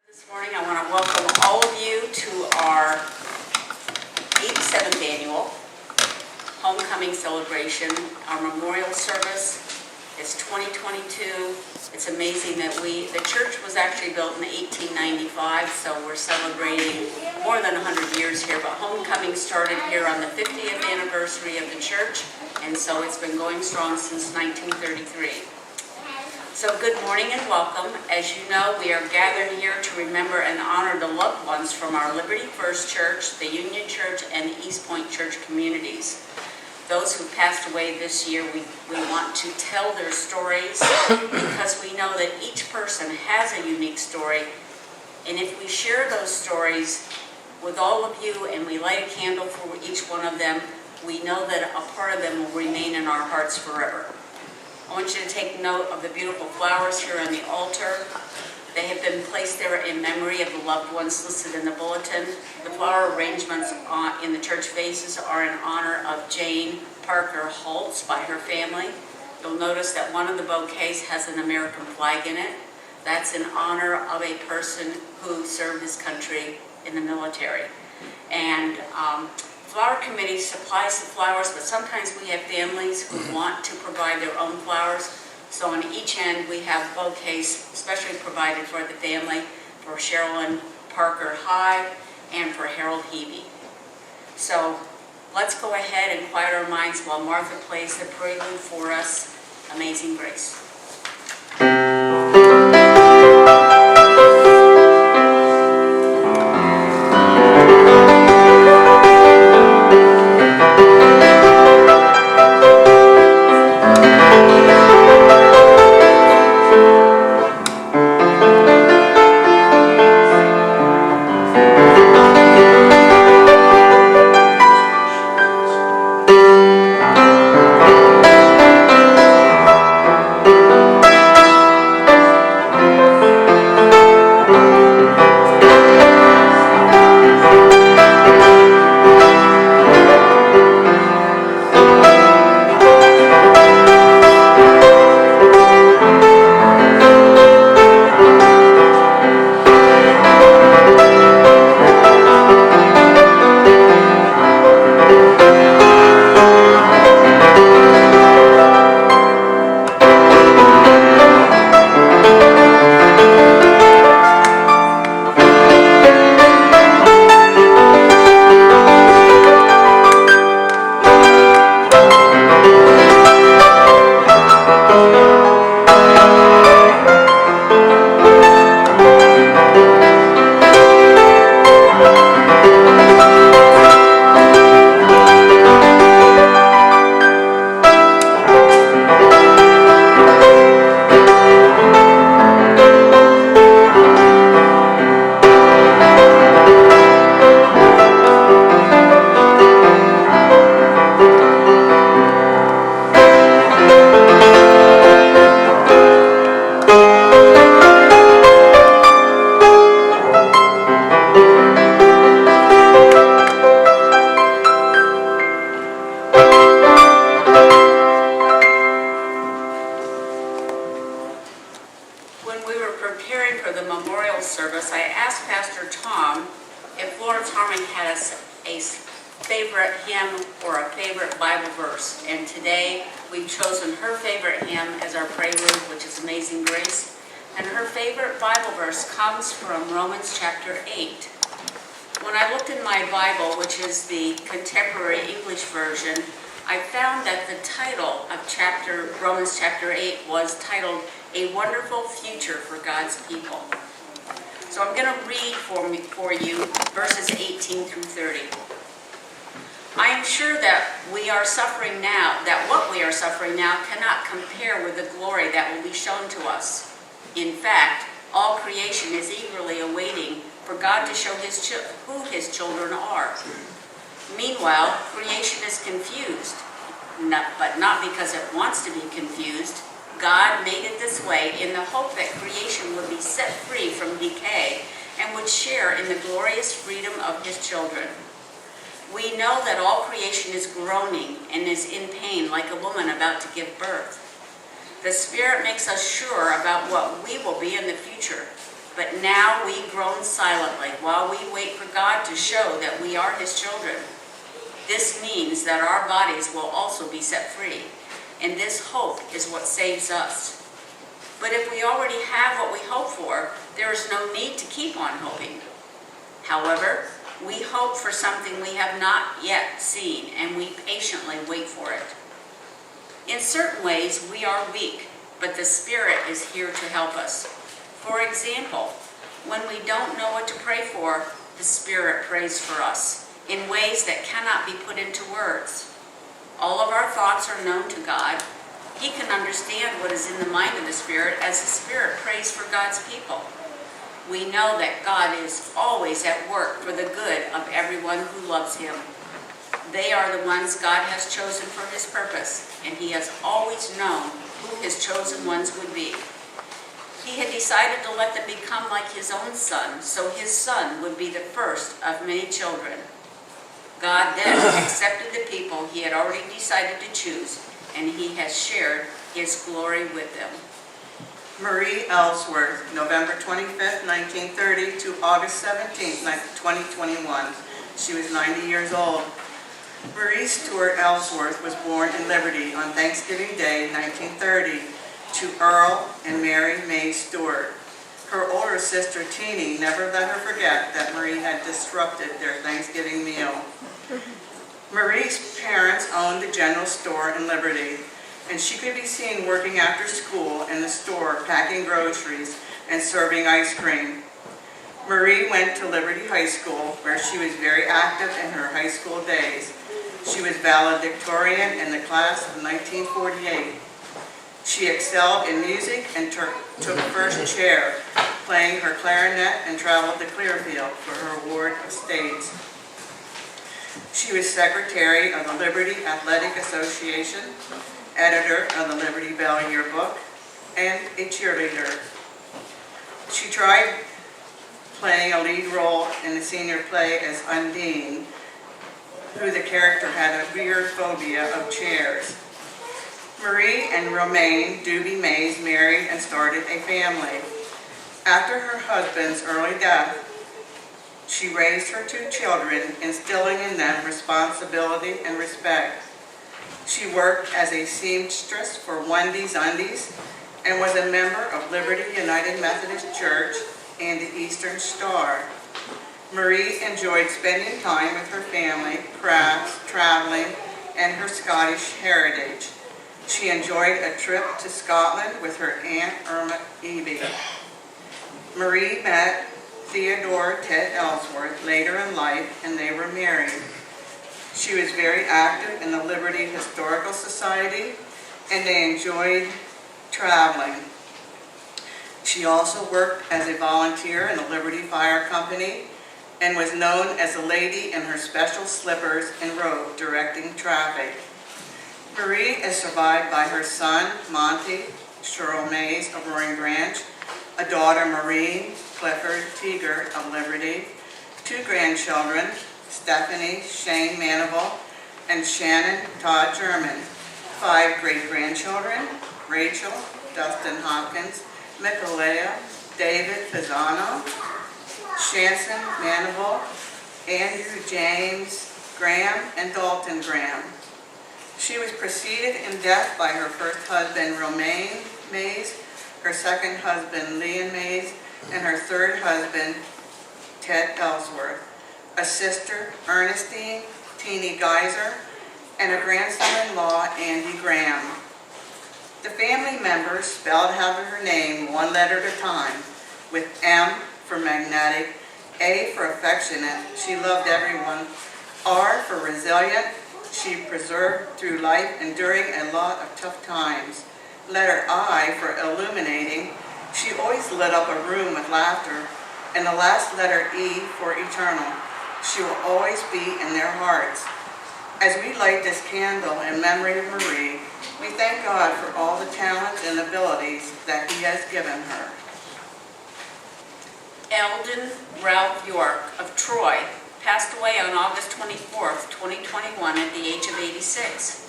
This morning I want to welcome all of you to our 87th annual homecoming celebration, our memorial service. It's 2022. It's amazing that the church was actually built in 1895, so we're celebrating more than 100 years here, but homecoming started here on the 50th anniversary of the church, and so it's been going strong since 1933. So good morning and welcome. As you know, we are gathered here to remember and honor the loved ones from our Liberty First Church, the Union Church, and the East Point Church communities. Those who passed away this year, we want to tell their stories because we know that each person has a unique story. And if we share those stories with all of you and we light a candle for each one of them, we know that a part of them will remain in our hearts forever. I want you to take note of the beautiful flowers here on the altar. They have been placed there in memory of the loved ones listed in the bulletin. The flower arrangements in the church vases are in honor of Jane Parker Holtz by her family. You'll notice that one of the bouquets has an American flag in it. That's in honor of a person who served his country in the military. And flower committee supplies the flowers, but sometimes we have families who want to provide their own flowers. So on each end we have bouquets specially provided for the family, for Sherilyn Parker High and for Harold Hebe. So let's go ahead and quiet our minds while Martha plays the prelude for us, Amazing Grace. Romans chapter 8 was titled, A Wonderful Future for God's People. So I'm going to read for you verses 18 through 30. I am sure that what we are suffering now cannot compare with the glory that will be shown to us. In fact, all creation is eagerly awaiting for God to show who his children are. Meanwhile, creation is confused. But not because it wants to be confused. God made it this way in the hope that creation would be set free from decay and would share in the glorious freedom of his children. We know that all creation is groaning and is in pain like a woman about to give birth. The Spirit makes us sure about what we will be in the future, But now we groan silently while we wait for God to show that we are his children. This means that our bodies will also be set free, and this hope is what saves us. But if we already have what we hope for, there is no need to keep on hoping. However, we hope for something we have not yet seen, and we patiently wait for it. In certain ways, we are weak, but the Spirit is here to help us. For example, when we don't know what to pray for, the Spirit prays for us in ways that cannot be put into words. All of our thoughts are known to God. He can understand what is in the mind of the Spirit as the Spirit prays for God's people. We know that God is always at work for the good of everyone who loves him. They are the ones God has chosen for his purpose, and he has always known who his chosen ones would be. He had decided to let them become like his own son, so his son would be the first of many children. God then accepted the people he had already decided to choose, and he has shared his glory with them. Marie Ellsworth, November 25th, 1930 to August 17th, 2021. She was 90 years old. Marie Stewart Ellsworth was born in Liberty on Thanksgiving Day, 1930, to Earl and Mary May Stewart. Her older sister, Teenie, never let her forget that Marie had disrupted their Thanksgiving meal. Marie's parents owned a general store in Liberty, and she could be seen working after school in the store packing groceries and serving ice cream. Marie went to Liberty High School, where she was very active in her high school days. She was valedictorian in the class of 1948. She excelled in music and took first chair, playing her clarinet, and traveled to Clearfield for her award of States. She was secretary of the Liberty Athletic Association, editor of the Liberty Bell Yearbook, and a cheerleader. She tried playing a lead role in the senior play as Undine, who the character had a weird phobia of chairs. Marie and Romaine Doobie Mays married and started a family. After her husband's early death, she raised her two children, instilling in them responsibility and respect. She worked as a seamstress for Wendy's Undies and was a member of Liberty United Methodist Church and the Eastern Star. Marie enjoyed spending time with her family, crafts, traveling, and her Scottish heritage. She enjoyed a trip to Scotland with her Aunt Irma Eby. Marie met Theodore Ted Ellsworth later in life, and they were married. She was very active in the Liberty Historical Society, and they enjoyed traveling. She also worked as a volunteer in the Liberty Fire Company and was known as a lady in her special slippers and robe directing traffic. Marie is survived by her son, Monty Cheryl Mays of Roaring Branch, a daughter, Maureen Clifford Teeger of Liberty, two grandchildren, Stephanie Shane Manival and Shannon Todd German, five great-grandchildren, Rachel Dustin Hopkins, Michaela David Pisano, Shanson Manival, Andrew James Graham, and Dalton Graham. She was preceded in death by her first husband, Romaine Mays, her second husband, Leon Mays, and her third husband, Ted Ellsworth, a sister, Ernestine Teenie Geyser, and a grandson-in-law, Andy Graham. The family members spelled out her name one letter at a time, with M for magnetic, A for affectionate, she loved everyone, R for resilient, she persevered through life, enduring a lot of tough times. Letter I for illuminating, she always lit up a room with laughter. And the last letter E for eternal, she will always be in their hearts. As we light this candle in memory of Marie, we thank God for all the talents and abilities that he has given her. Eldon Ralph York of Troy passed away on August 24th, 2021 at the age of 86.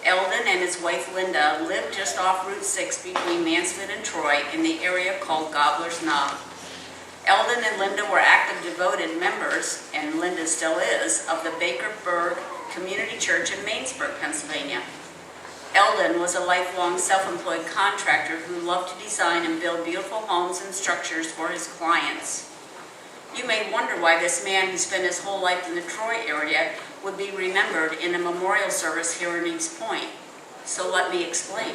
Eldon and his wife Linda lived just off Route 6 between Mansfield and Troy in the area called Gobbler's Knob. Eldon and Linda were active, devoted members, and Linda still is, of the Bakerburg Community Church in Mainsburg, Pennsylvania. Eldon was a lifelong self-employed contractor who loved to design and build beautiful homes and structures for his clients. You may wonder why this man who spent his whole life in the Troy area would be remembered in a memorial service here in East Point. So let me explain.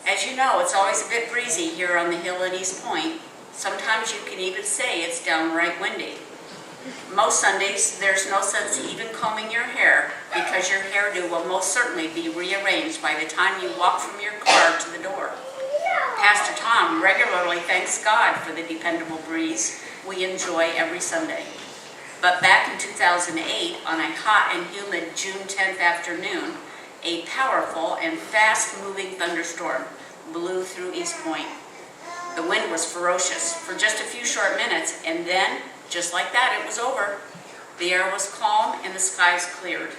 As you know, it's always a bit breezy here on the hill at East Point. Sometimes you can even say it's downright windy. Most Sundays, there's no sense even combing your hair because your hairdo will most certainly be rearranged by the time you walk from your car to the door. Pastor Tom regularly thanks God for the dependable breeze we enjoy every Sunday. But back in 2008, on a hot and humid June 10th afternoon, a powerful and fast-moving thunderstorm blew through East Point. The wind was ferocious for just a few short minutes, and then, just like that, it was over. The air was calm and the skies cleared.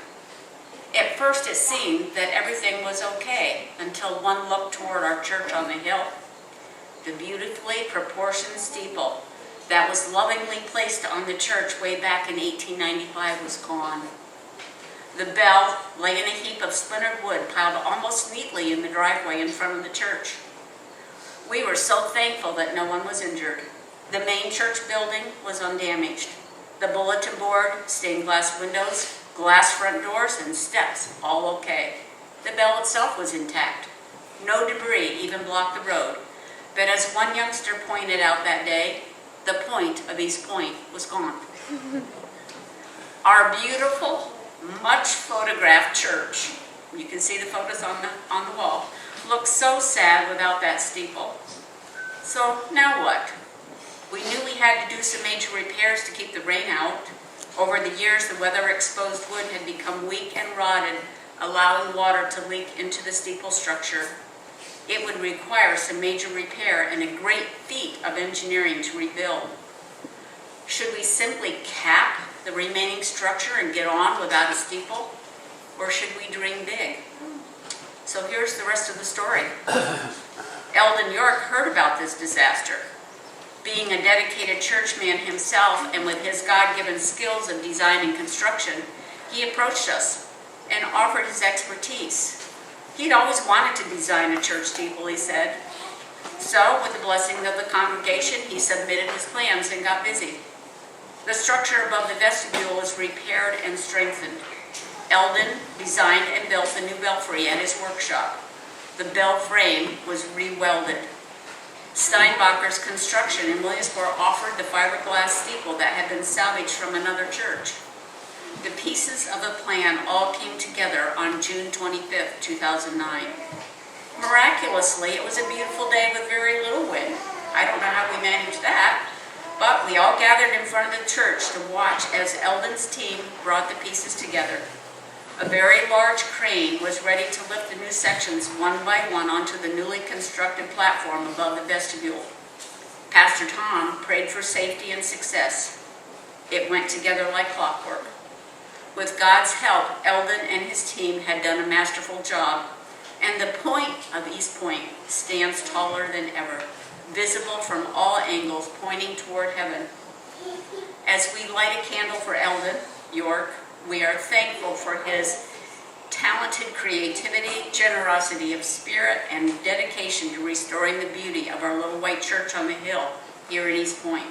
At first it seemed that everything was okay until one looked toward our church on the hill. The beautifully proportioned steeple that was lovingly placed on the church way back in 1895 was gone. The bell lay in a heap of splintered wood piled almost neatly in the driveway in front of the church. We were so thankful that no one was injured. The main church building was undamaged. The bulletin board, stained glass windows, glass front doors, and steps, all okay. The bell itself was intact. No debris even blocked the road. But as one youngster pointed out that day, the point of East Point was gone. Our beautiful, much photographed church, you can see the photos on the wall, looks so sad without that steeple. So now what? We knew we had to do some major repairs to keep the rain out. Over the years, the weather-exposed wood had become weak and rotted, allowing water to leak into the steeple structure. It would require some major repair and a great feat of engineering to rebuild. Should we simply cap the remaining structure and get on without a steeple? Or should we dream big? So here's the rest of the story. Eldon York heard about this disaster. Being a dedicated churchman himself and with his God-given skills of design and construction, he approached us and offered his expertise. He'd always wanted to design a church steeple, he said. So, with the blessing of the congregation, he submitted his plans and got busy. The structure above the vestibule was repaired and strengthened. Eldon designed and built the new belfry at his workshop. The bell frame was re-welded. Steinbacher's Construction in Williamsport offered the fiberglass steeple that had been salvaged from another church. The pieces of the plan all came together on June 25th, 2009. Miraculously, it was a beautiful day with very little wind. I don't know how we managed that, but we all gathered in front of the church to watch as Eldon's team brought the pieces together. A very large crane was ready to lift the new sections one by one onto the newly constructed platform above the vestibule. Pastor Tom prayed for safety and success. It went together like clockwork. With God's help, Eldon and his team had done a masterful job, and the point of East Point stands taller than ever, visible from all angles pointing toward heaven. As we light a candle for Eldon York, we are thankful for his talented creativity, generosity of spirit, and dedication to restoring the beauty of our little white church on the hill here in East Point.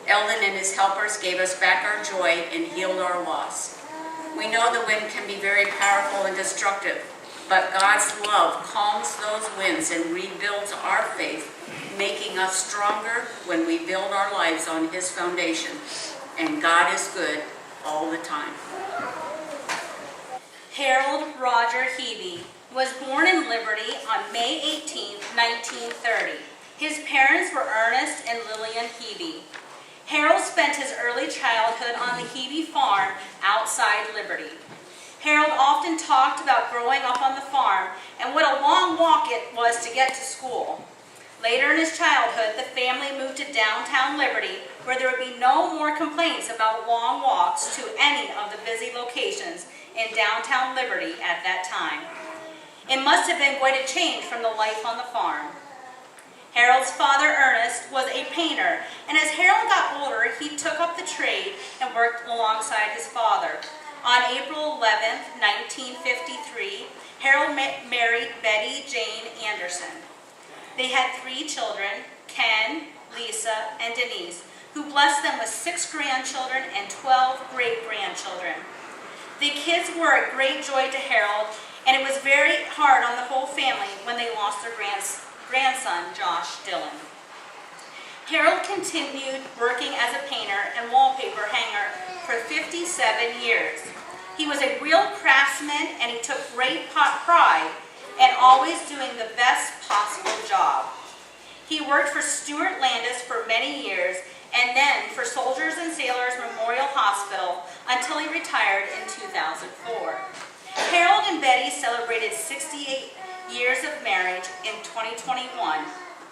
Eldon and his helpers gave us back our joy and healed our loss. We know the wind can be very powerful and destructive, but God's love calms those winds and rebuilds our faith, making us stronger when we build our lives on His foundation. And God is good all the time. Harold Roger Hebe was born in Liberty on May 18, 1930. His parents were Ernest and Lillian Hebe. Harold spent his early childhood on the Hebe farm outside Liberty. Harold often talked about growing up on the farm and what a long walk it was to get to school. Later in his childhood, the family moved to downtown Liberty, where there would be no more complaints about long walks to any of the busy locations in downtown Liberty at that time. It must have been quite a change from the life on the farm. Harold's father, Ernest, was a painter the trade and worked alongside his father. On April 11, 1953, Harold married Betty Jane Anderson. They had 3 children, Ken, Lisa, and Denise, who blessed them with 6 grandchildren and 12 great-grandchildren. The kids were a great joy to Harold, and it was very hard on the whole family when they lost their grandson, Josh Dillon. Harold continued working as a painter and wallpaper hanger for 57 years. He was a real craftsman, and he took great pride in always doing the best possible job. He worked for Stuart Landis for many years, and then for Soldiers and Sailors Memorial Hospital until he retired in 2004. Harold and Betty celebrated 68 years of marriage in 2021,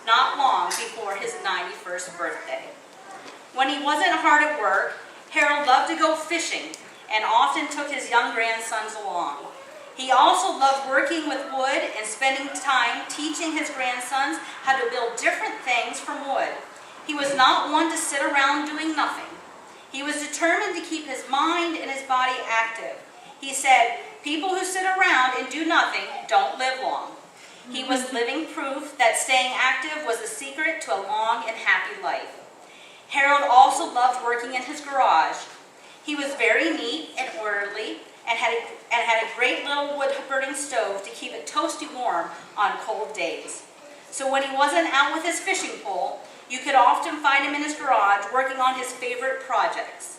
not long before his 91st birthday. When he wasn't hard at work, Harold loved to go fishing and often took his young grandsons along. He also loved working with wood and spending time teaching his grandsons how to build different things from wood. He was not one to sit around doing nothing. He was determined to keep his mind and his body active. He said, "People who sit around and do nothing don't live long." He was living proof that staying active was the secret to a long and happy life. Harold also loved working in his garage. He was very neat and orderly and had a great little wood-burning stove to keep it toasty warm on cold days. So when he wasn't out with his fishing pole, you could often find him in his garage working on his favorite projects.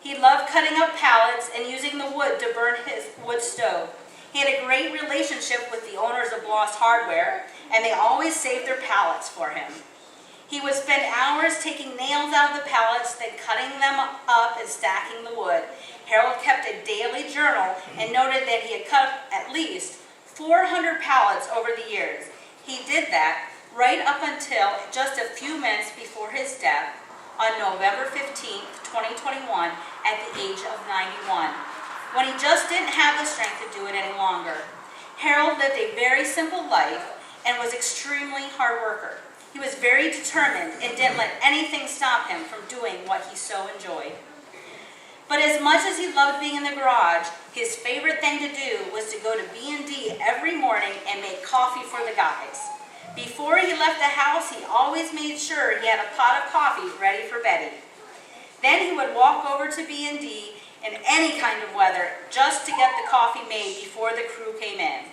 He loved cutting up pallets and using the wood to burn his wood stove. He had a great relationship with the owners of Lost Hardware, and they always saved their pallets for him. He would spend hours taking nails out of the pallets, then cutting them up and stacking the wood. Harold kept a daily journal and noted that he had cut at least 400 pallets over the years. He did that right up until just a few minutes before his death on November 15, 2021, at the age of 91, when he just didn't have the strength to do it any longer. Harold lived a very simple life and was extremely hard worker. He was very determined and didn't let anything stop him from doing what he so enjoyed. But as much as he loved being in the garage, his favorite thing to do was to go to B&D every morning and make coffee for the guys. Before he left the house, he always made sure he had a pot of coffee ready for Betty. Then he would walk over to B&D in any kind of weather just to get the coffee made before the crew came in.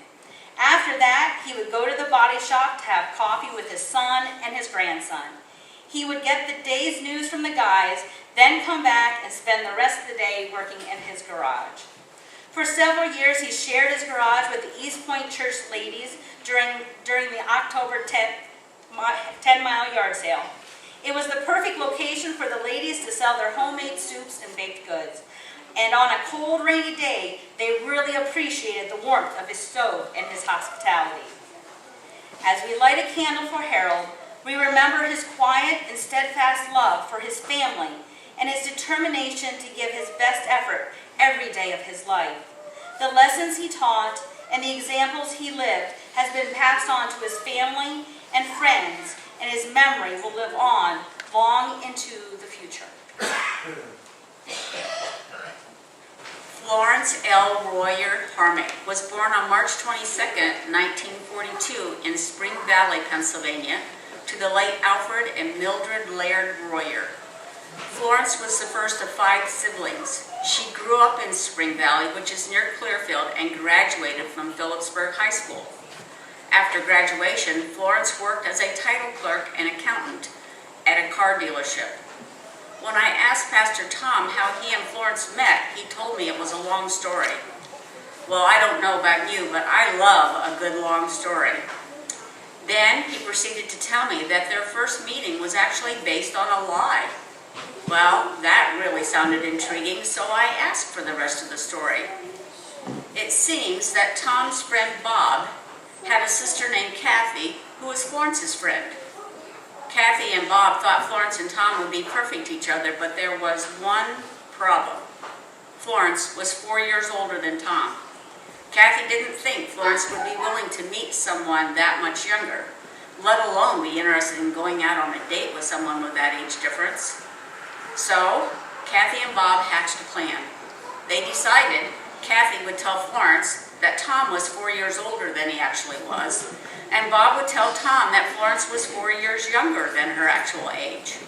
After that, he would go to the body shop to have coffee with his son and his grandson. He would get the day's news from the guys, then come back and spend the rest of the day working in his garage. For several years, he shared his garage with the East Point Church ladies during the October 10-mile yard sale. It was the perfect location for the ladies to sell their homemade soups and baked goods. And on a cold, rainy day, they really appreciated the warmth of his stove and his hospitality. As we light a candle for Harold, we remember his quiet and steadfast love for his family and his determination to give his best effort every day of his life. The lessons he taught and the examples he lived has been passed on to his family and friends, and his memory will live on long into the future. Florence L. Royer Harmon was born on March 22, 1942 in Spring Valley, Pennsylvania, to the late Alfred and Mildred Laird Royer. Florence was the first of 5 siblings. She grew up in Spring Valley, which is near Clearfield, and graduated from Phillipsburg High School. After graduation, Florence worked as a title clerk and accountant at a car dealership. When I asked Pastor Tom how he and Florence met, he told me it was a long story. Well, I don't know about you, but I love a good long story. Then he proceeded to tell me that their first meeting was actually based on a lie. Well, that really sounded intriguing, so I asked for the rest of the story. It seems that Tom's friend Bob had a sister named Kathy who was Florence's friend. Kathy and Bob thought Florence and Tom would be perfect to each other, but there was one problem. Florence was 4 years older than Tom. Kathy didn't think Florence would be willing to meet someone that much younger, let alone be interested in going out on a date with someone with that age difference. So, Kathy and Bob hatched a plan. They decided Kathy would tell Florence that Tom was 4 years older than he actually was, and Bob would tell Tom that Florence was 4 years younger than her actual age.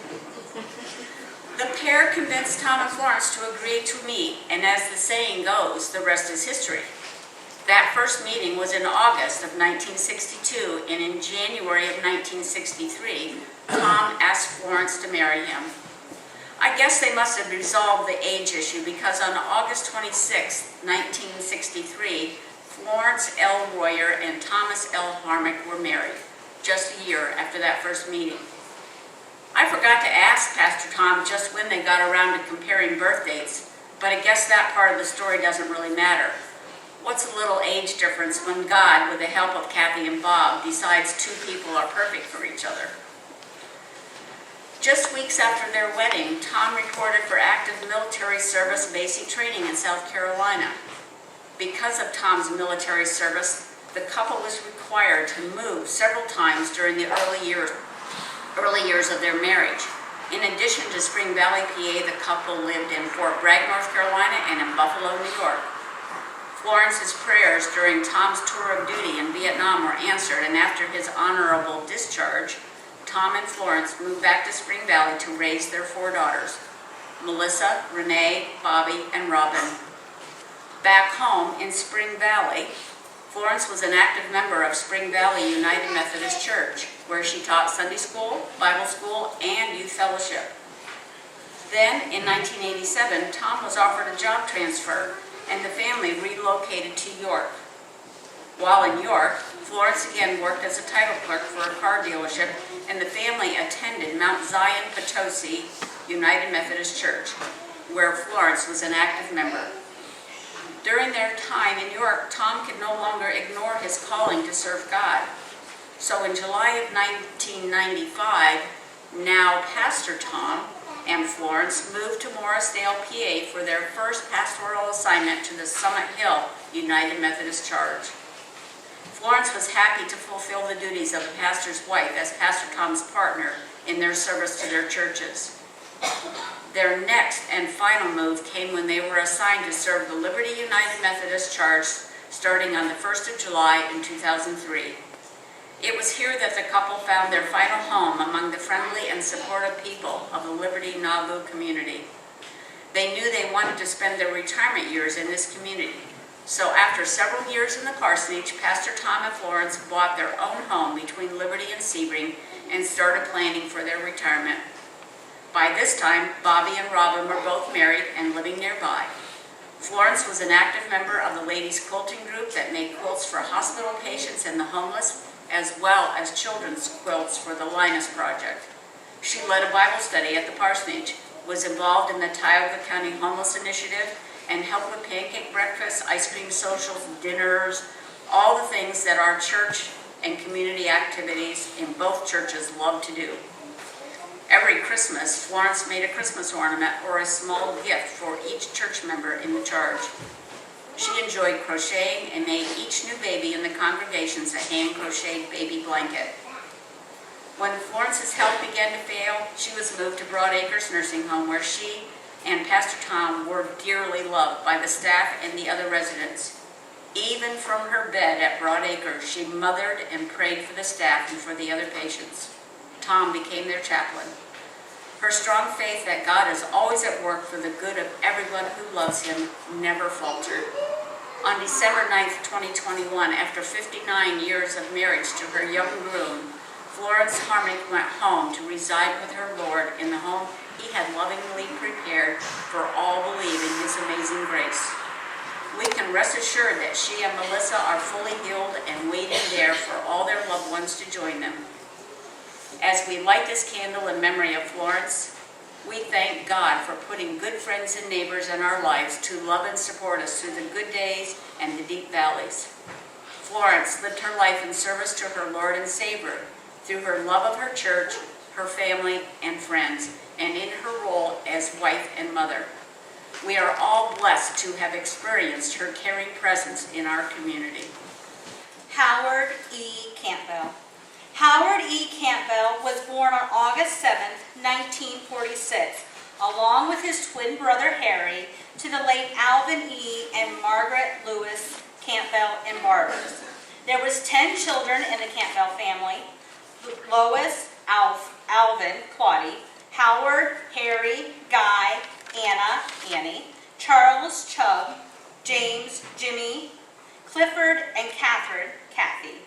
The pair convinced Tom and Florence to agree to meet, and as the saying goes, the rest is history. That first meeting was in August of 1962, and in January of 1963, Tom asked Florence to marry him. I guess they must have resolved the age issue because on August 26, 1963, Florence L. Royer and Thomas L. Harmon were married, just a year after that first meeting. I forgot to ask Pastor Tom just when they got around to comparing birth dates, but I guess that part of the story doesn't really matter. What's a little age difference when God, with the help of Kathy and Bob, decides two people are perfect for each other? Just weeks after their wedding, Tom reported for active military service basic training in South Carolina. Because of Tom's military service, the couple was required to move several times during the early years of their marriage. In addition to Spring Valley, PA, the couple lived in Fort Bragg, North Carolina, and in Buffalo, New York. Florence's prayers during Tom's tour of duty in Vietnam were answered, and after his honorable discharge, Tom and Florence moved back to Spring Valley to raise their 4 daughters, Melissa, Renee, Bobby, and Robin. Back home in Spring Valley, Florence was an active member of Spring Valley United Methodist Church, where she taught Sunday school, Bible school, and youth fellowship. Then, in 1987, Tom was offered a job transfer, and the family relocated to York. While in York, Florence again worked as a title clerk for a car dealership, and the family attended Mount Zion Potosi United Methodist Church, where Florence was an active member. During their time in York, Tom could no longer ignore his calling to serve God. So in July of 1995, now Pastor Tom and Florence moved to Morrisdale, PA for their first pastoral assignment to the Summit Hill United Methodist Church. Florence was happy to fulfill the duties of a pastor's wife as Pastor Tom's partner in their service to their churches. Their next and final move came when they were assigned to serve the Liberty United Methodist Church starting on the 1st of July in 2003. It was here that the couple found their final home among the friendly and supportive people of the Liberty Nauvoo community. They knew they wanted to spend their retirement years in this community. So after several years in the parsonage, Pastor Tom and Florence bought their own home between Liberty and Sebring and started planning for their retirement. By this time, Bobby and Robin were both married and living nearby. Florence was an active member of the ladies' quilting group that made quilts for hospital patients and the homeless, as well as children's quilts for the Linus Project. She led a Bible study at the parsonage, was involved in the Tioga County Homeless Initiative, and helped with pancake breakfasts, ice cream socials, dinners, all the things that our church and community activities in both churches love to do. Every Christmas, Florence made a Christmas ornament or a small gift for each church member in the charge. She enjoyed crocheting and made each new baby in the congregations a hand-crocheted baby blanket. When Florence's health began to fail, she was moved to Broad Acres Nursing Home, where she and Pastor Tom were dearly loved by the staff and the other residents. Even from her bed at Broad Acres, she mothered and prayed for the staff and for the other patients. Tom became their chaplain. Her strong faith that God is always at work for the good of everyone who loves him never faltered. On December 9th, 2021, after 59 years of marriage to her young groom, Florence Harmon went home to reside with her Lord in the home he had lovingly prepared for all believing his amazing grace. We can rest assured that she and Melissa are fully healed and waiting there for all their loved ones to join them. As we light this candle in memory of Florence, we thank God for putting good friends and neighbors in our lives to love and support us through the good days and the deep valleys. Florence lived her life in service to her Lord and Savior through her love of her church, her family, and friends, and in her role as wife and mother. We are all blessed to have experienced her caring presence in our community. Howard E. Campbell. Howard E. Campbell was born on August 7, 1946, along with his twin brother Harry, to the late Alvin E. and Margaret Lewis Campbell in Barbers. There was 10 children in the Campbell family: Lois, Alvin, Claudie, Howard, Harry, Guy, Anna, Annie, Charles, Chubb, James, Jimmy, Clifford, and Catherine, Kathy.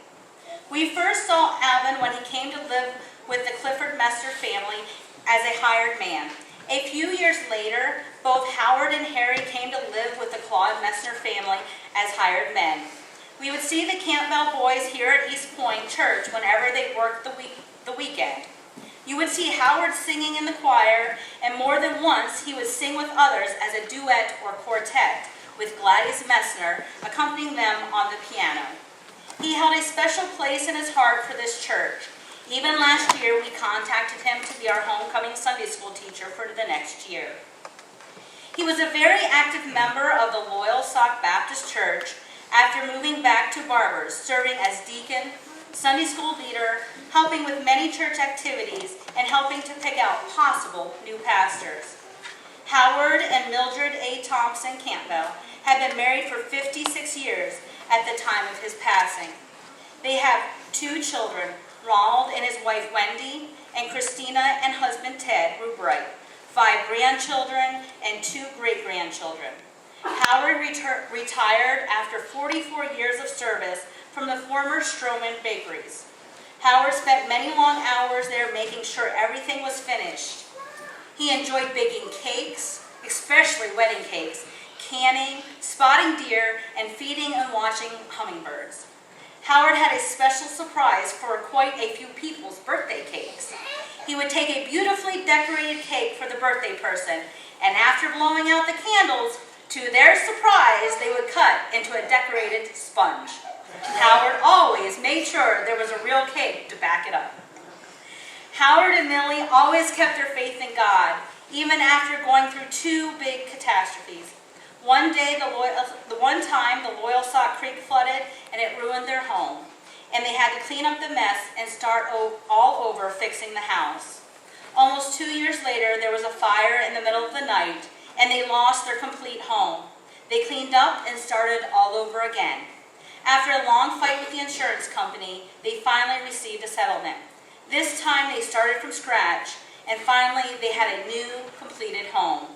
We first saw Alvin when he came to live with the Clifford Messer family as a hired man. A few years later, both Howard and Harry came to live with the Claude Messner family as hired men. We would see the Campbell boys here at East Point Church whenever they worked the weekend. You would see Howard singing in the choir, and more than once he would sing with others as a duet or quartet, with Gladys Messner accompanying them on the piano. He held a special place in his heart for this church. Even last year, we contacted him to be our homecoming Sunday school teacher for the next year. He was a very active member of the Loyalsock Baptist Church after moving back to Barbers, serving as deacon, Sunday school leader, helping with many church activities, and helping to pick out possible new pastors. Howard and Mildred A. Thompson Campbell had been married for 56 years at the time of his passing. They have 2 children, Ronald and his wife Wendy, and Christina and husband Ted Rubright, 5 grandchildren and 2 great-grandchildren. Howard retired after 44 years of service from the former Stroman bakeries. Howard spent many long hours there making sure everything was finished. He enjoyed baking cakes, especially wedding cakes, canning, spotting deer, and feeding and watching hummingbirds. Howard had a special surprise for quite a few people's birthday cakes. He would take a beautifully decorated cake for the birthday person, and after blowing out the candles, to their surprise, they would cut into a decorated sponge. Howard always made sure there was a real cake to back it up. Howard and Millie always kept their faith in God, even after going through 2 big catastrophes. One time, the Loyalsock Creek flooded and it ruined their home, and they had to clean up the mess and start all over fixing the house. Almost 2 years later, there was a fire in the middle of the night, and they lost their complete home. They cleaned up and started all over again. After a long fight with the insurance company, they finally received a settlement. This time they started from scratch, and finally they had a new, completed home.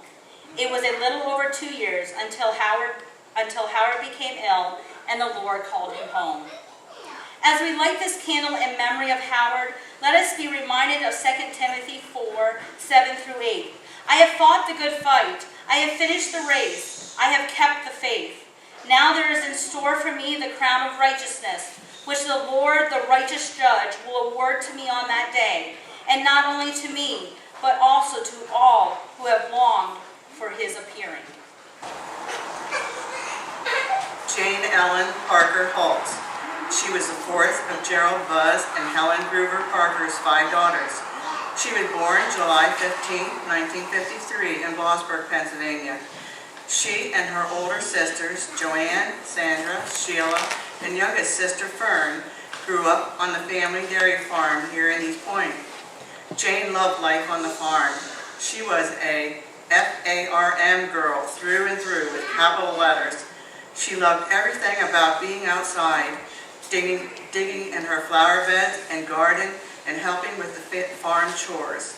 It was a little over 2 years until Howard became ill and the Lord called him home. As we light this candle in memory of Howard, let us be reminded of 2 Timothy 4, 7 through 8. I have fought the good fight. I have finished the race. I have kept the faith. Now there is in store for me the crown of righteousness, which the Lord, the righteous judge, will award to me on that day, and not only to me, but also to all who have longed for his appearing. Jane Ellen Parker Holtz. She was the 4th of Gerald Buzz and Helen Groover Parker's 5 daughters. She was born July 15, 1953 in Blossburg, Pennsylvania. She and her older sisters, Joanne, Sandra, Sheila, and youngest sister Fern, grew up on the family dairy farm here in East Point. Jane loved life on the farm. She was a FARM girl through and through with capital letters. She loved everything about being outside, digging in her flower beds and garden, and helping with the farm chores.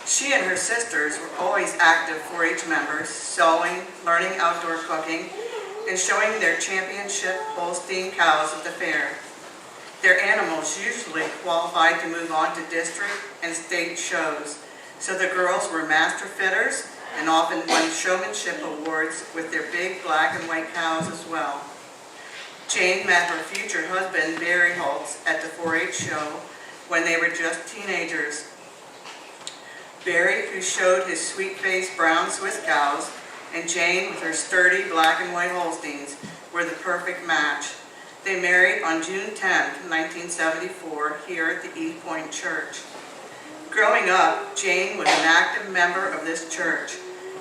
She and her sisters were always active 4-H members, sewing, learning outdoor cooking, and showing their championship Holstein cows at the fair. Their animals usually qualified to move on to district and state shows, so the girls were master fitters and often won showmanship awards with their big black and white cows as well. Jane met her future husband, Barry Holtz, at the 4-H show when they were just teenagers. Barry, who showed his sweet-faced brown Swiss cows, and Jane, with her sturdy black and white Holsteins, were the perfect match. They married on June 10, 1974, here at the East Point Church. Growing up, Jane was an active member of this church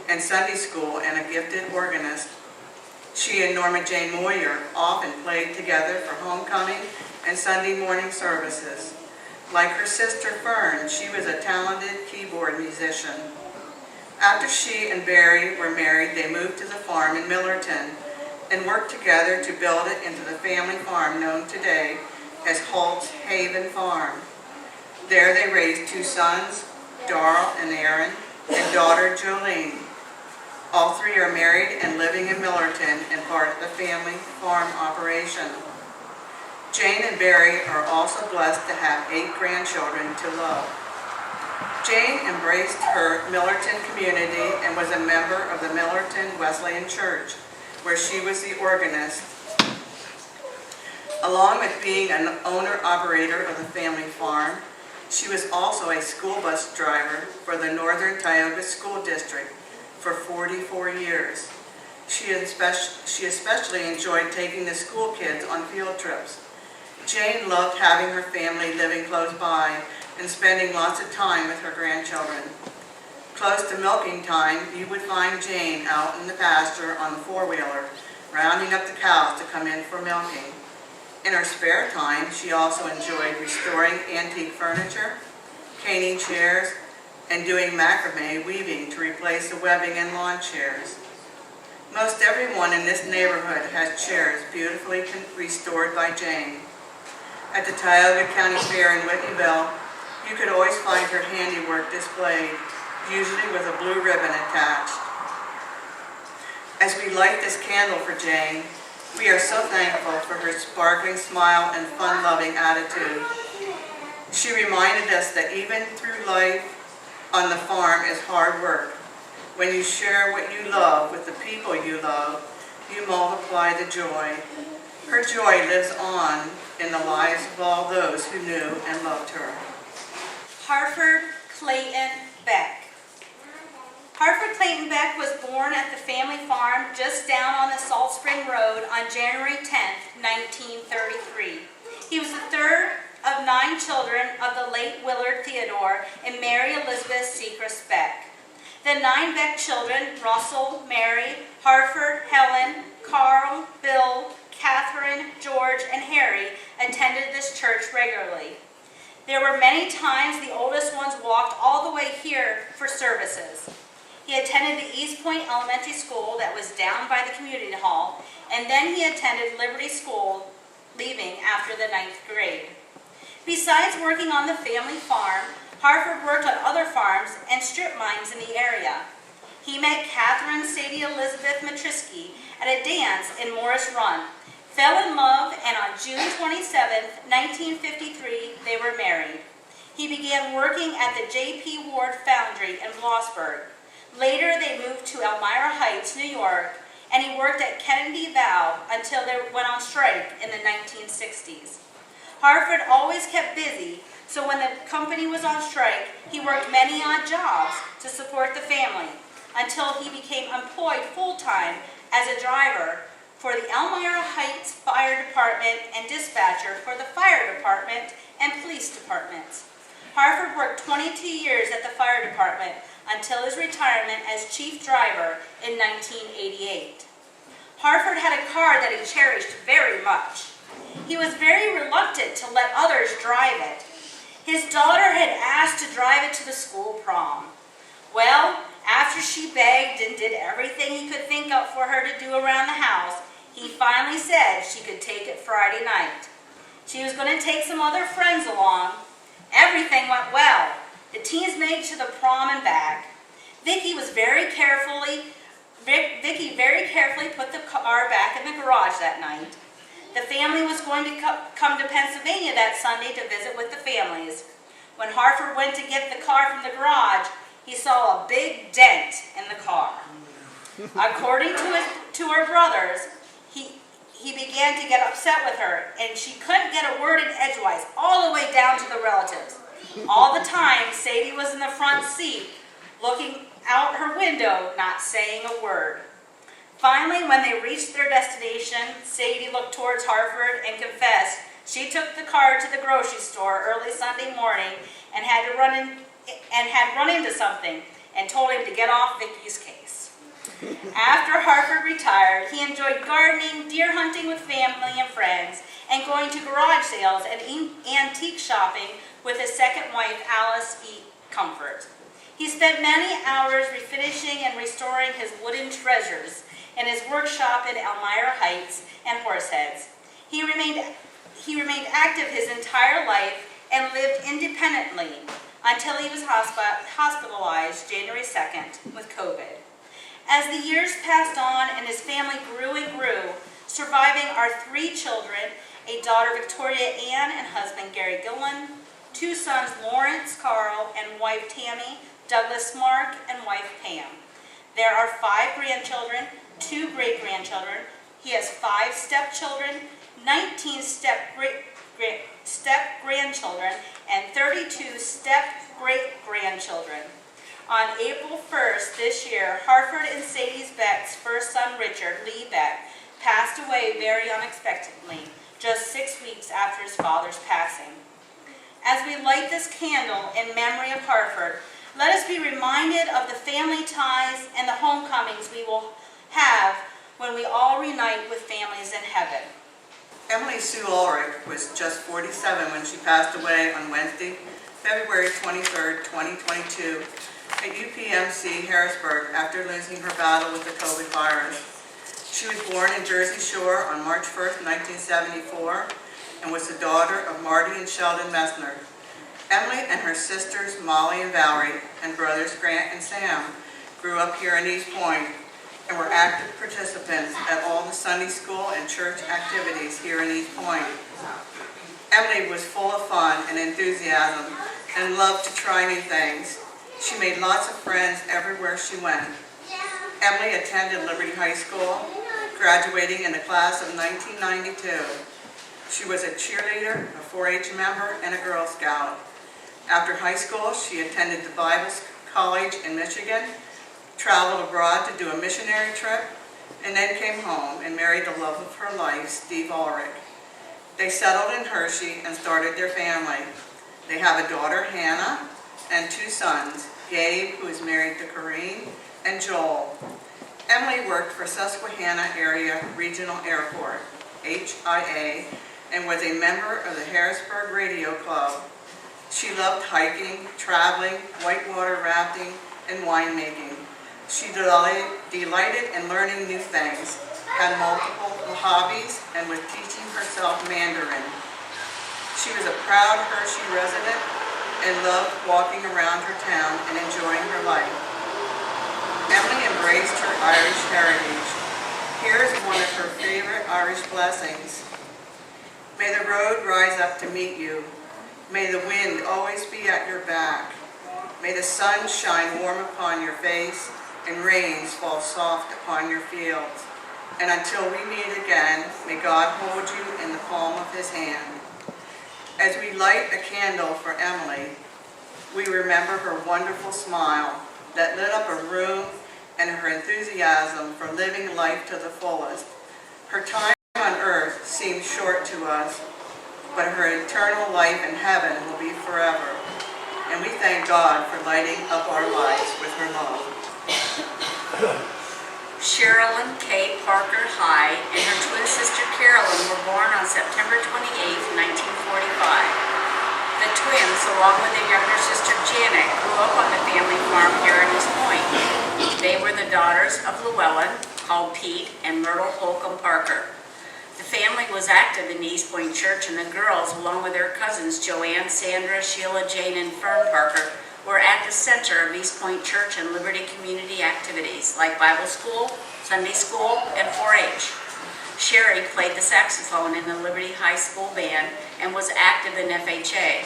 and Sunday school and a gifted organist. She and Norma Jane Moyer often played together for homecoming and Sunday morning services. Like her sister Fern, she was a talented keyboard musician. After she and Barry were married, they moved to the farm in Millerton and worked together to build it into the family farm known today as Holt's Haven Farm. There they raised 2 sons, Darrell and Aaron, and daughter Jolene. All 3 are married and living in Millerton and part of the family farm operation. Jane and Barry are also blessed to have 8 grandchildren to love. Jane embraced her Millerton community and was a member of the Millerton Wesleyan Church, where she was the organist. Along with being an owner-operator of the family farm, she was also a school bus driver for the Northern Tioga School District for 44 years. She especially enjoyed taking the school kids on field trips. Jane loved having her family living close by and spending lots of time with her grandchildren. Close to milking time, you would find Jane out in the pasture on the 4-wheeler, rounding up the cows to come in for milking. In her spare time, she also enjoyed restoring antique furniture, caning chairs, and doing macrame weaving to replace the webbing in lawn chairs. Most everyone in this neighborhood has chairs beautifully restored by Jane. At the Tioga County Fair in Whitneyville, you could always find her handiwork displayed, usually with a blue ribbon attached. As we light this candle for Jane, we are so thankful for her sparkling smile and fun-loving attitude. She reminded us that even through life on the farm is hard work. When you share what you love with the people you love, you multiply the joy. Her joy lives on in the lives of all those who knew and loved her. Harford Clayton Beck. Harford Clayton Beck was born at the family farm just down on the Salt Spring Road on January 10, 1933. He was the third of 9 children of the late Willard Theodore and Mary Elizabeth Sechrist Beck. The 9 Beck children, Russell, Mary, Harford, Helen, Carl, Bill, Catherine, George, and Harry attended this church regularly. There were many times the oldest ones walked all the way here for services. He attended the East Point Elementary School that was down by the community hall, and then he attended Liberty School, leaving after the 9th grade. Besides working on the family farm, Harford worked on other farms and strip mines in the area. He met Catherine Sadie Elizabeth Matrisky at a dance in Morris Run, fell in love, and on June 27, 1953, they were married. He began working at the J.P. Ward Foundry in Blossburg. Later, they moved to Elmira Heights, New York, and he worked at Kennedy Valve until they went on strike in the 1960s. Harford always kept busy, so when the company was on strike, he worked many odd jobs to support the family until he became employed full-time as a driver for the Elmira Heights Fire Department and dispatcher for the fire department and police departments. Harford worked 22 years at the fire department until his retirement as chief driver in 1988. Harford had a car that he cherished very much. He was very reluctant to let others drive it. His daughter had asked to drive it to the school prom. Well, after she begged and did everything he could think of for her to do around the house, he finally said she could take it Friday night. She was going to take some other friends along. Everything went well. The teens made it to the prom and back. Vicky very carefully put the car back in the garage that night. The family was going to come to Pennsylvania that Sunday to visit with the families. When Harford went to get the car from the garage, he saw a big dent in the car. According to her brothers, he began to get upset with her, and she couldn't get a word in edgewise, all the way down to the relatives. All the time, Sadie was in the front seat, looking out her window, not saying a word. Finally, when they reached their destination, Sadie looked towards Harford and confessed she took the car to the grocery store early Sunday morning and had run into something and told him to get off Vicky's case. After Harford retired, he enjoyed gardening, deer hunting with family and friends, and going to garage sales and antique shopping with his second wife, Alice E. Comfort. He spent many hours refinishing and restoring his wooden treasures in his workshop in Elmira Heights and Horseheads. He remained active his entire life and lived independently until he was hospitalized January 2nd with COVID. As the years passed on and his family grew and grew, surviving are 3 children, a daughter Victoria Ann and husband Gary Gillen, 2 sons Lawrence Carl and wife Tammy, Douglas Mark and wife Pam. There are 5 grandchildren, 2 great-grandchildren. He has 5 stepchildren, 19 step-grandchildren, and 32 step-great-grandchildren. On April 1st this year, Hartford and Sadie Beck's first son, Richard Lee Beck, passed away very unexpectedly, just 6 weeks after his father's passing. As we light this candle in memory of Hartford, let us be reminded of the family ties and the homecomings we will have when we all reunite with families in heaven. Emily Sue Ulrich was just 47 when she passed away on Wednesday, February 23, 2022, at UPMC Harrisburg after losing her battle with the COVID virus. She was born in Jersey Shore on March 1, 1974, and was the daughter of Marty and Sheldon Messner. Emily and her sisters Molly and Valerie and brothers Grant and Sam grew up here in East Point and were active participants at all the Sunday school and church activities here in East Point. Emily was full of fun and enthusiasm and loved to try new things. She made lots of friends everywhere she went. Emily attended Liberty High School, graduating in the class of 1992. She was a cheerleader, a 4-H member, and a Girl Scout. After high school, she attended the Bible College in Michigan, traveled abroad to do a missionary trip, and then came home and married the love of her life, Steve Ulrich. They settled in Hershey and started their family. They have a daughter, Hannah, and 2 sons, Gabe, who is married to Corrine, and Joel. Emily worked for Susquehanna Area Regional Airport, HIA, and was a member of the Harrisburg Radio Club. She loved hiking, traveling, whitewater rafting, and winemaking. She delighted in learning new things, had multiple hobbies, and was teaching herself Mandarin. She was a proud Hershey resident and loved walking around her town and enjoying her life. Emily embraced her Irish heritage. Here is one of her favorite Irish blessings. May the road rise up to meet you. May the wind always be at your back. May the sun shine warm upon your face and rains fall soft upon your fields. And until we meet again, may God hold you in the palm of his hand. As we light a candle for Emily, we remember her wonderful smile that lit up a room and her enthusiasm for living life to the fullest. Her time on earth seems short to us, but her eternal life in heaven will be forever. And we thank God for lighting up our lives with her love. Sherilyn K. Parker High and her twin sister Carolyn were born on September 28, 1945. The twins, along with their younger sister Janet, grew up on the family farm here in East Point. They were the daughters of Llewellyn, called Pete, and Myrtle Holcomb Parker. The family was active in the East Point Church, and the girls, along with their cousins Joanne, Sandra, Sheila, Jane, and Fern Parker, were at the center of East Point Church and Liberty community activities like Bible school, Sunday school, and 4-H. Sherry played the saxophone in the Liberty High School band and was active in FHA.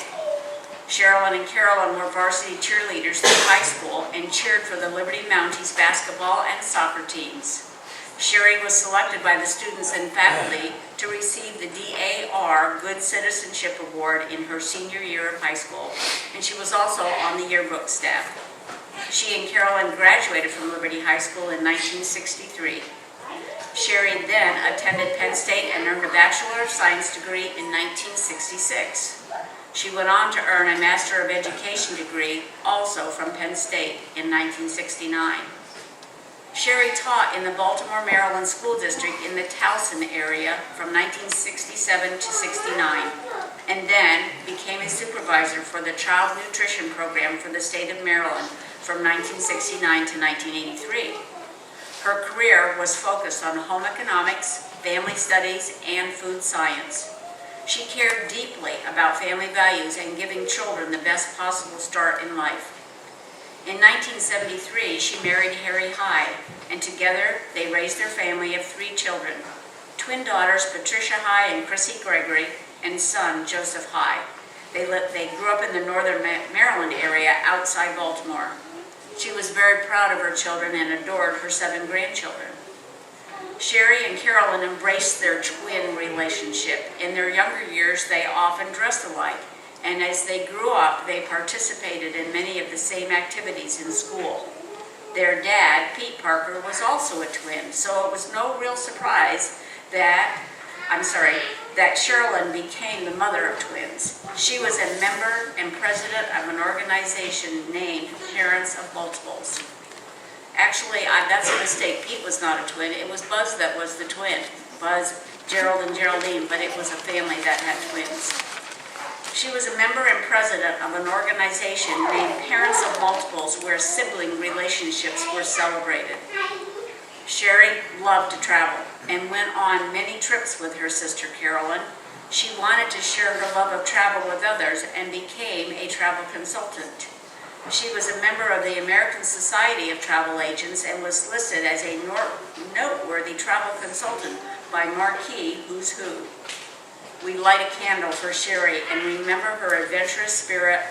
Sherilyn and Carolyn were varsity cheerleaders through high school and cheered for the Liberty Mounties basketball and soccer teams. Sherry was selected by the students and faculty to receive the DAR Good Citizenship Award in her senior year of high school, and she was also on the yearbook staff. She and Carolyn graduated from Liberty High School in 1963. Sherry then attended Penn State and earned a Bachelor of Science degree in 1966. She went on to earn a Master of Education degree, also from Penn State, in 1969. Sherry taught in the Baltimore, Maryland School District in the Towson area from 1967 to 69. and then became a supervisor for the Child Nutrition Program for the state of Maryland from 1969 to 1983. Her career was focused on home economics, family studies, and food science. She cared deeply about family values and giving children the best possible start in life. In 1973, she married Harry Hyde, and together they raised their family of 3 children, twin daughters Patricia Hyde and Chrissy Gregory, and son Joseph Hyde. They grew up in the northern Maryland area outside Baltimore. She was very proud of her children and adored her 7 grandchildren. Sherry and Carolyn embraced their twin relationship. In their younger years, they often dressed alike, and as they grew up, they participated in many of the same activities in school. Their dad, Pete Parker, was also a twin, so it was no real surprise that Sherilyn became the mother of twins. She was a member and president of an organization named Parents of Multiples. Actually, that's a mistake. Pete was not a twin. It was Buzz that was the twin. Buzz, Gerald, and Geraldine, but it was a family that had twins. She was a member and president of an organization named Parents of Multiples, where sibling relationships were celebrated. Sherry loved to travel and went on many trips with her sister Carolyn. She wanted to share her love of travel with others and became a travel consultant. She was a member of the American Society of Travel Agents and was listed as a noteworthy travel consultant by Marquis Who's Who. We light a candle for Sherry and remember her adventurous spirit,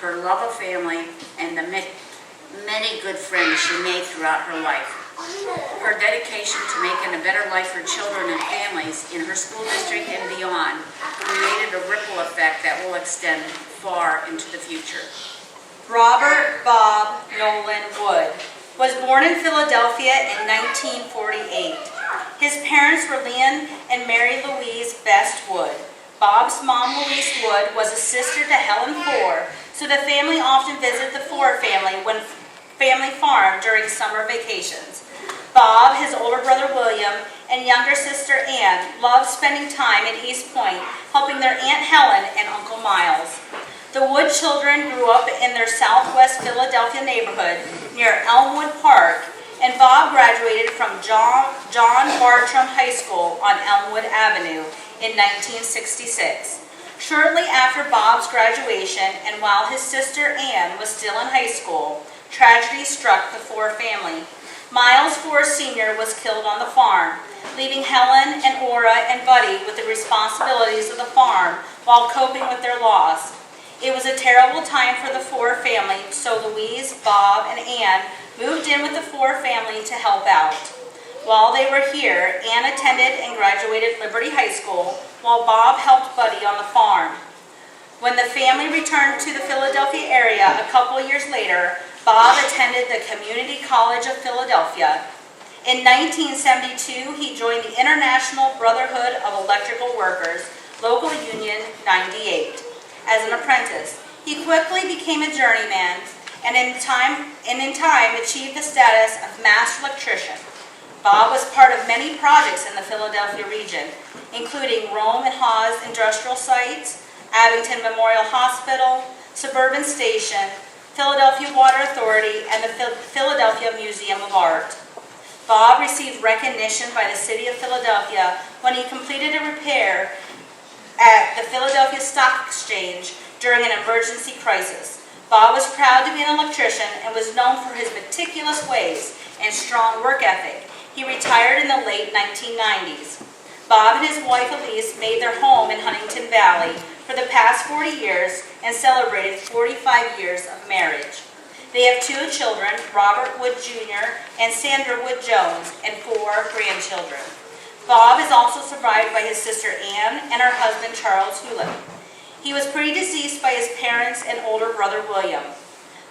her love of family, and the many good friends she made throughout her life. Her dedication to making a better life for children and families in her school district and beyond created a ripple effect that will extend far into the future. Robert Bob Nolan Wood was born in Philadelphia in 1948. His parents were Leon and Mary Louise Best Wood. Bob's mom, Louise Wood, was a sister to Helen Ford, so the family often visited the Ford family farm during summer vacations. Bob, his older brother William, and younger sister Ann loved spending time at East Point, helping their Aunt Helen and Uncle Miles. The Wood children grew up in their southwest Philadelphia neighborhood near Elmwood Park, and Bob graduated from John Bartram High School on Elmwood Avenue in 1966. Shortly after Bob's graduation, and while his sister Ann was still in high school, tragedy struck the Ford family. Miles Ford Sr. was killed on the farm, leaving Helen and Ora and Buddy with the responsibilities of the farm while coping with their loss. It was a terrible time for the Ford family, so Louise, Bob, and Ann moved in with the Ford family to help out. While they were here, Ann attended and graduated Liberty High School, while Bob helped Buddy on the farm. When the family returned to the Philadelphia area a couple years later, Bob attended the Community College of Philadelphia. In 1972, he joined the International Brotherhood of Electrical Workers, Local Union 98. As an apprentice, he quickly became a journeyman and in time achieved the status of master electrician. Bob was part of many projects in the Philadelphia region, including Rome and Haas industrial sites, Abington Memorial Hospital, Suburban Station, Philadelphia Water Authority, and the Philadelphia Museum of Art. Bob received recognition by the City of Philadelphia when he completed a repair at the Philadelphia Stock Exchange during an emergency crisis. Bob was proud to be an electrician and was known for his meticulous ways and strong work ethic. He retired in the late 1990s. Bob and his wife Elise made their home in Huntington Valley for the past 40 years and celebrated 45 years of marriage. They have 2 children, Robert Wood Jr. and Sandra Wood Jones, and 4 grandchildren. Bob is also survived by his sister Ann and her husband Charles Hewlett. He was predeceased by his parents and older brother William.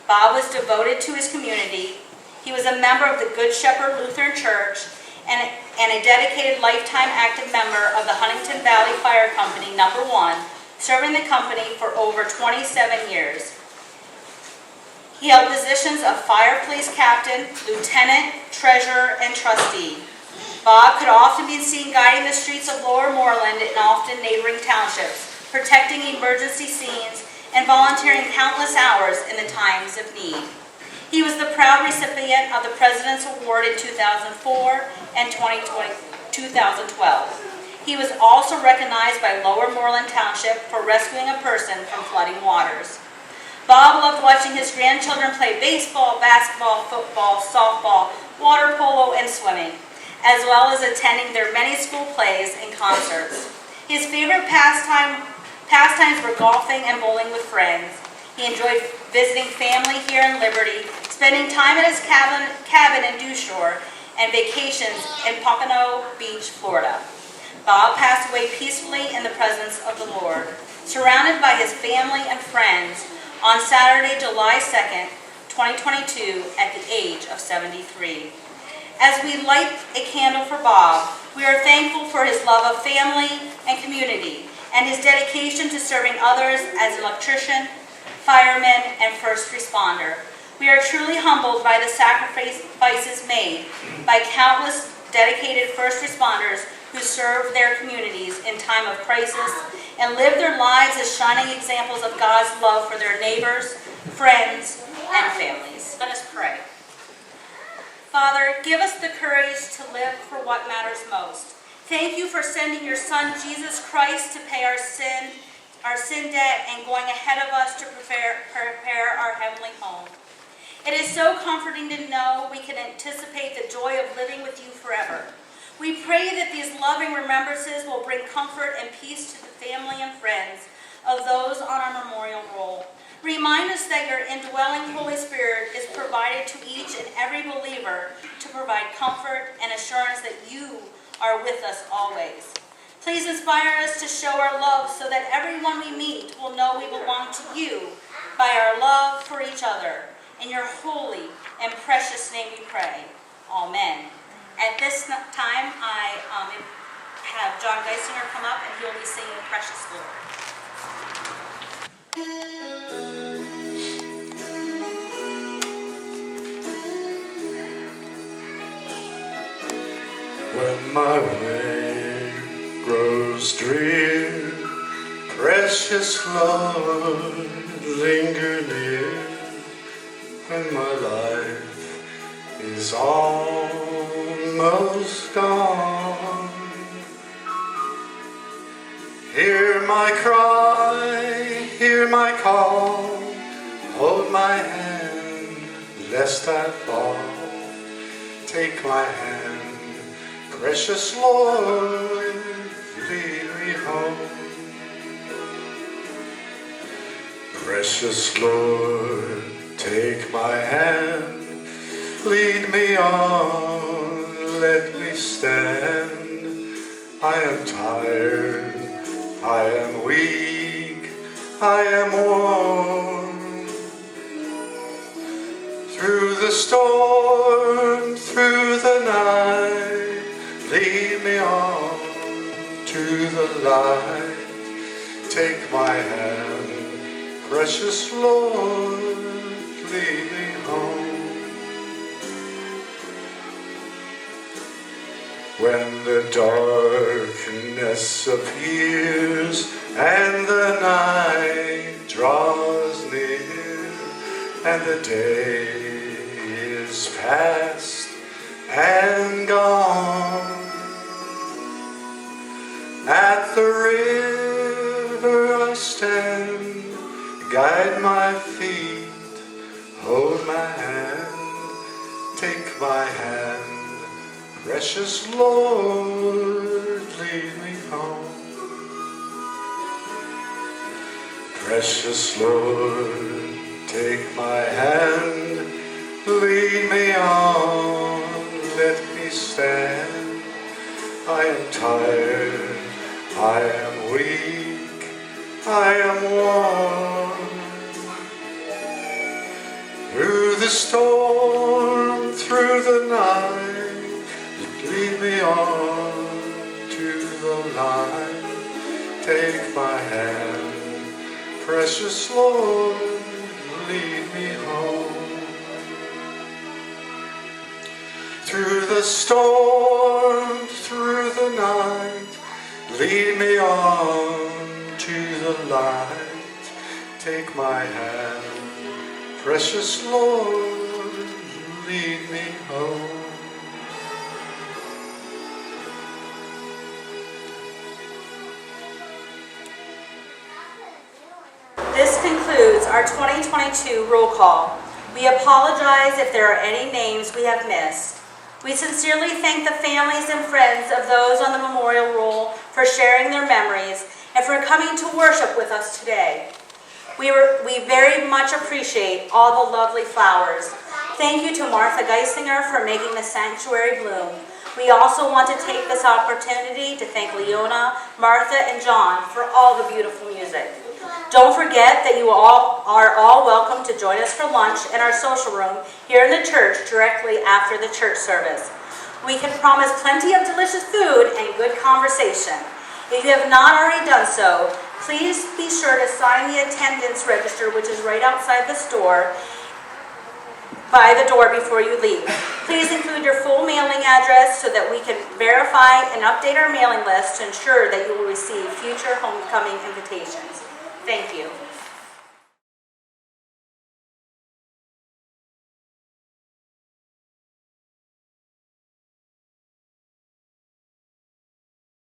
Bob was devoted to his community. He was a member of the Good Shepherd Lutheran Church and a dedicated lifetime active member of the Huntington Valley Fire Company No. 1, serving the company for over 27 years. He held positions of fire police captain, lieutenant, treasurer, and trustee. Bob could often be seen guiding the streets of Lower Moreland and often neighboring townships, protecting emergency scenes, and volunteering countless hours in the times of need. He was the proud recipient of the President's Award in 2004 and 2012. He was also recognized by Lower Moreland Township for rescuing a person from flooding waters. Bob loved watching his grandchildren play baseball, basketball, football, softball, water polo, and swimming, as well as attending their many school plays and concerts. His favorite pastimes were golfing and bowling with friends. He enjoyed visiting family here in Liberty, spending time at his cabin in Dewshore, and vacations in Pompano Beach, Florida. Bob passed away peacefully in the presence of the Lord, surrounded by his family and friends on Saturday, July 2nd, 2022, at the age of 73. As we light a candle for Bob, we are thankful for his love of family and community and his dedication to serving others as an electrician, fireman, and first responder. We are truly humbled by the sacrifices made by countless dedicated first responders who serve their communities in time of crisis and live their lives as shining examples of God's love for their neighbors, friends, and families. Let us pray. Father, give us the courage to live for what matters most. Thank you for sending your Son, Jesus Christ, to pay our sin debt and going ahead of us to prepare our heavenly home. It is so comforting to know we can anticipate the joy of living with you forever. We pray that these loving remembrances will bring comfort and peace to the family and friends of those on our memorial roll. Remind us that your indwelling Holy Spirit is provided to each and every believer to provide comfort and assurance that you are with us always. Please inspire us to show our love so that everyone we meet will know we belong to you by our love for each other. In your holy and precious name we pray. Amen. At this time, I have John Geisinger come up and he'll be singing Precious Lord. When my way grows drear, precious Lord, linger near. When my life is almost gone, hear my cry, hear my call, hold my hand, lest I fall. Take my hand, precious Lord, lead me home. Precious Lord, take my hand, lead me on, let me stand. I am tired, I am weak, I am worn. Through the storm, through the night, lead me on to the light. Take my hand, precious Lord, lead me home. When the darkness appears and the night draws near and the day is past and gone, at the river I stand, guide my feet, hold my hand, take my hand, precious Lord, lead me home. Precious Lord, take my hand, lead me on, let me stand. I am tired, I am weak, I am worn. Through the storm, through the night, lead me on to the light. Take my hand, precious Lord, lead me home. Through the storm, through the night, lead me on to the the light. Take my hand, precious Lord, lead me home. This concludes our 2022 roll call. We apologize if there are any names we have missed. We sincerely thank the families and friends of those on the memorial roll for sharing their memories and for coming to worship with us today. We very much appreciate all the lovely flowers. Thank you to Martha Geisinger for making the sanctuary bloom. We also want to take this opportunity to thank Leona, Martha, and John for all the beautiful music. Don't forget that you all are welcome to join us for lunch in our social room here in the church directly after the church service. We can promise plenty of delicious food and good conversation. If you have not already done so, please be sure to sign the attendance register, which is right outside the store, by the door before you leave. Please include your full mailing address so that we can verify and update our mailing list to ensure that you will receive future homecoming invitations. Thank you.